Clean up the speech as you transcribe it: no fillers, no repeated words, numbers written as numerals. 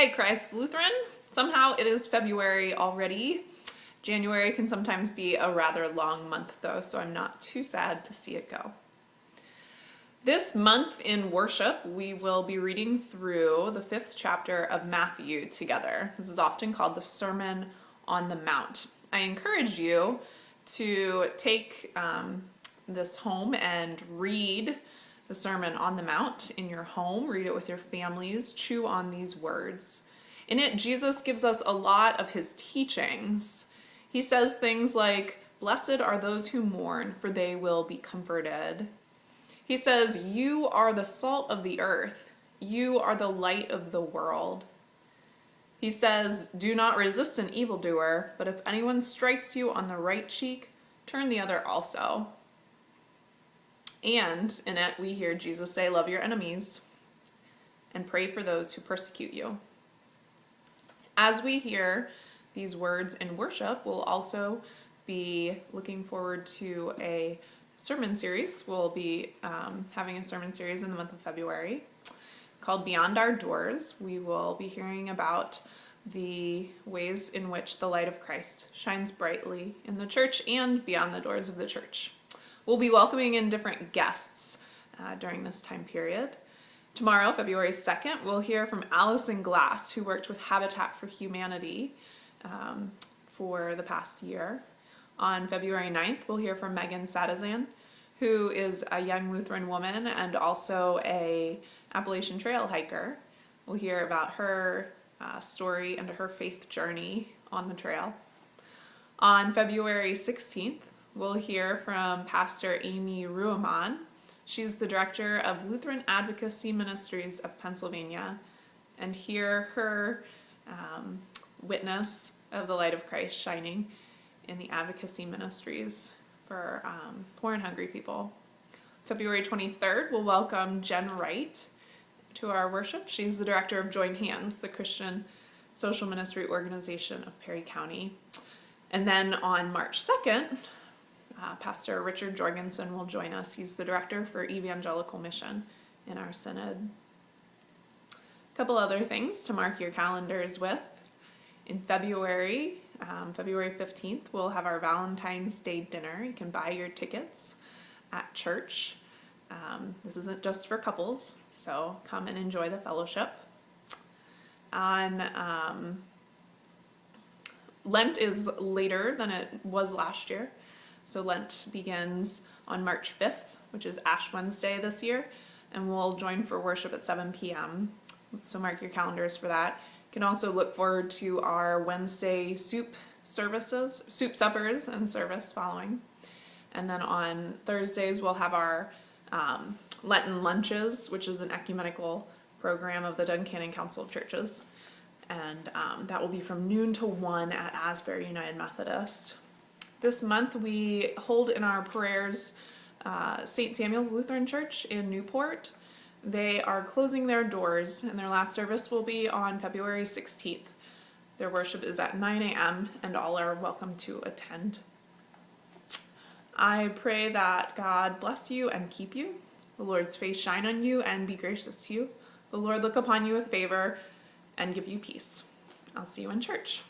Hey, Christ Lutheran. Somehow it is February already. January can sometimes be a rather long month though, so I'm not too sad to see it go. This month in worship, we will be reading through the 5th chapter of Matthew together. This is often called the Sermon on the Mount. I encourage you to take this home and read the Sermon on the Mount in your home, read it with your families, chew on these words. In it, Jesus gives us a lot of his teachings. He says things like, "Blessed are those who mourn, for they will be comforted." He says, "You are the salt of the earth. You are the light of the world." He says, "Do not resist an evildoer, but if anyone strikes you on the right cheek, turn the other also." And in it, we hear Jesus say, "Love your enemies and pray for those who persecute you." As we hear these words in worship, we'll also be looking forward to a sermon series. We'll be having a sermon series in the month of February called Beyond Our Doors. We will be hearing about the ways in which the light of Christ shines brightly in the church and beyond the doors of the church. We'll be welcoming in different guests during this time period. Tomorrow, February 2nd, we'll hear from Allison Glass, who worked with Habitat for Humanity for the past year. On February 9th, we'll hear from Megan Sadazan, who is a young Lutheran woman and also a Appalachian Trail hiker. We'll hear about her story and her faith journey on the trail. On February 16th, we'll hear from Pastor Amy Rueman. She's the director of Lutheran Advocacy Ministries of Pennsylvania, and hear her witness of the light of Christ shining in the advocacy ministries for poor and hungry people. February 23rd, we'll welcome Jen Wright to our worship. She's the director of Join Hands, the Christian social ministry organization of Perry County. And then on March 2nd, Pastor Richard Jorgensen will join us. He's the director for Evangelical Mission in our synod. A couple other things to mark your calendars with. In February 15th, we'll have our Valentine's Day dinner. You can buy your tickets at church. This isn't just for couples, so come and enjoy the fellowship. On Lent is later than it was last year. So Lent begins on March 5th, which is Ash Wednesday this year, and we'll join for worship at 7 p.m. So mark your calendars for that. You can also look forward to our Wednesday soup suppers and service following. And then on Thursdays, we'll have our Lenten lunches, which is an ecumenical program of the Duncannon Council of Churches. And that will be from noon to 1 at Asbury United Methodist. This month we hold in our prayers St. Samuel's Lutheran Church in Newport. They are closing their doors, and their last service will be on February 16th. Their worship is at 9 a.m. and all are welcome to attend. I pray that God bless you and keep you. The Lord's face shine on you and be gracious to you. The Lord look upon you with favor and give you peace. I'll see you in church.